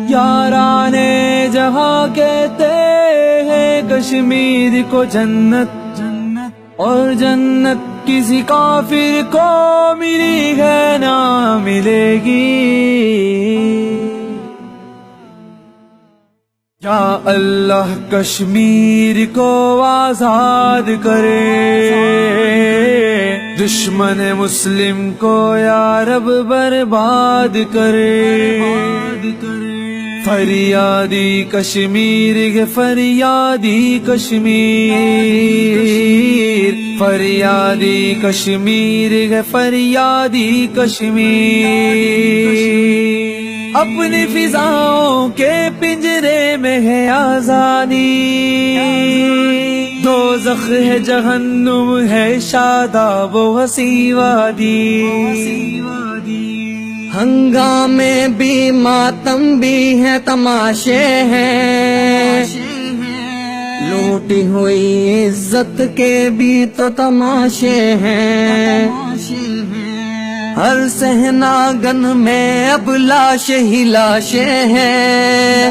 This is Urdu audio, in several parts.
یارانے جہاں کہتے ہیں کشمیر کو جنت، اور جنت کسی کافر کو ملی ہے نہ ملے گی۔ یا اللہ کشمیر کو آزاد کرے، دشمن مسلم کو یا رب برباد کرے۔ فریادی کشمیر کے فریادی کشمیر، فریادی کشمیر کے فریادی کشمیر، اپنی فضاؤں کے پنجرے میں ہے آزادی، دوزخ ہے جہنم ہے شاداب و حسین وادی۔ ہنگامے بھی ماتم بھی ہے تماشے ہیں، لوٹی ہوئی عزت کے بھی تو تماشے ہیں، ہر صحناگن میں اب لاشیں ہی لاشیں ہیں،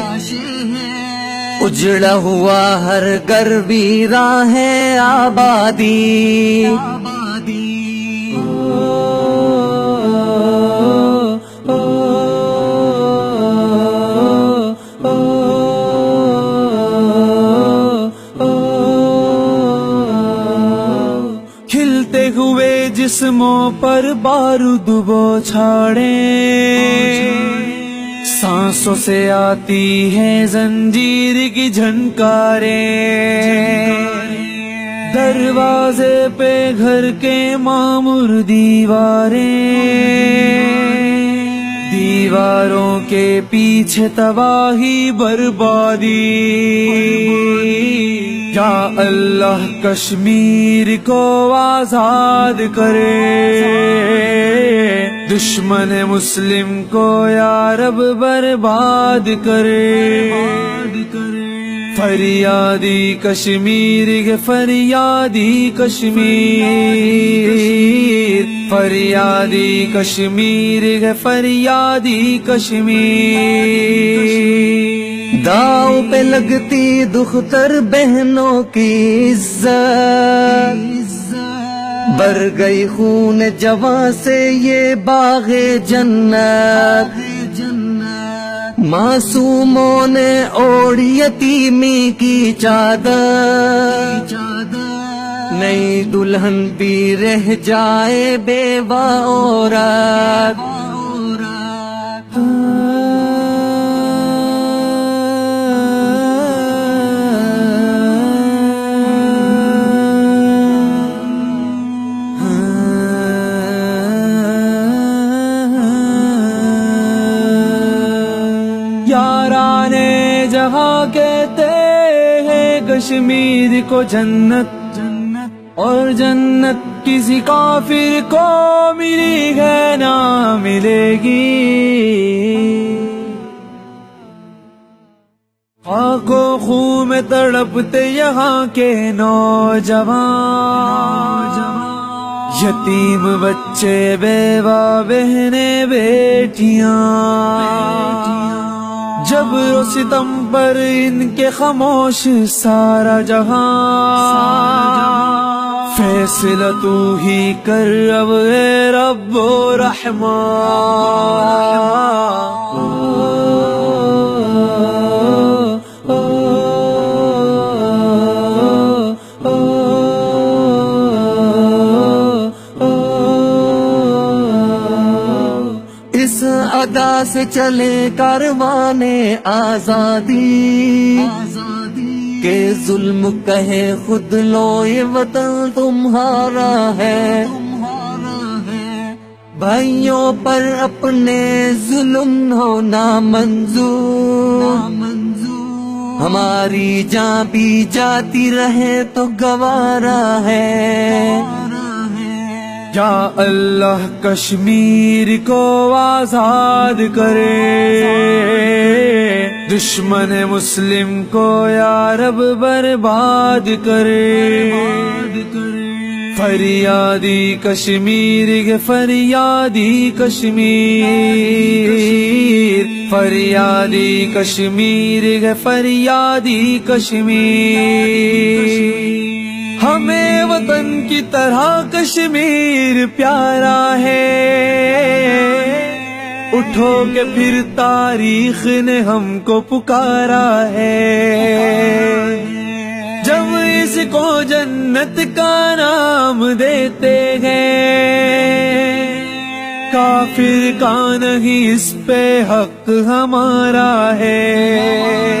اجڑا ہوا ہر گھر ویراں ہے آبادی۔ کھلتے ہوئے جسموں پر بارود بوچھاڑیں، سانسوں سے آتی ہے زنجیر کی جھنکاریں، دروازے پہ گھر کے معمور دیواریں، دیواروں کے پیچھے تباہی بربادی۔ یا اللہ کشمیر کو آزاد کرے، دشمن مسلم کو یا رب برباد کرے۔ فریادی کشمیر کے فریادی کشمیر، فریادی کشمیر کے فریادی کشمیر، داؤ پہ لگتی دختر بہنوں کی عزت، بر گئی خون جواں سے یہ باغ جنت، معصوموں نے اوڑھی یتیمی کی چادر، نئی دلہن بھی رہ جائے بیوہ عورت۔ یارانے جہاں کہتے ہیں کشمیر کو جنت، اور جنت کسی کافر کو ملی ہے نہ ملے گی۔ خاک و خون میں تڑپتے یہاں کے نوجوان، یتیم بچے بیوہ بہنیں بیٹیاں، جبر و ستم پر ان کے خاموش سارا جہاں، فیصلہ تو ہی کر اب اے رب و رحمان۔ اس ادا سے چلے کاروان آزادی، کہ ظلم کہے خود لو یہ وطن تمہارا ہے، بھائیوں پر اپنے ظلم ہونا منظور، ہماری جان بھی جاتی رہے تو گوارا ہے۔ یا اللہ کشمیر کو آزاد کرے، دشمن مسلم کو یا رب برباد کرے۔ فریادی کشمیر کے فریادی کشمیر، فریادی کشمیر کے فریادی کشمیر۔ ہمیں وطن کی طرح کشمیر پیارا ہے، اٹھو کہ پھر تاریخ نے ہم کو پکارا ہے۔ جب اس کو جنت کا نام دیتے ہیں، کافر کا نہیں اس پہ حق ہمارا ہے۔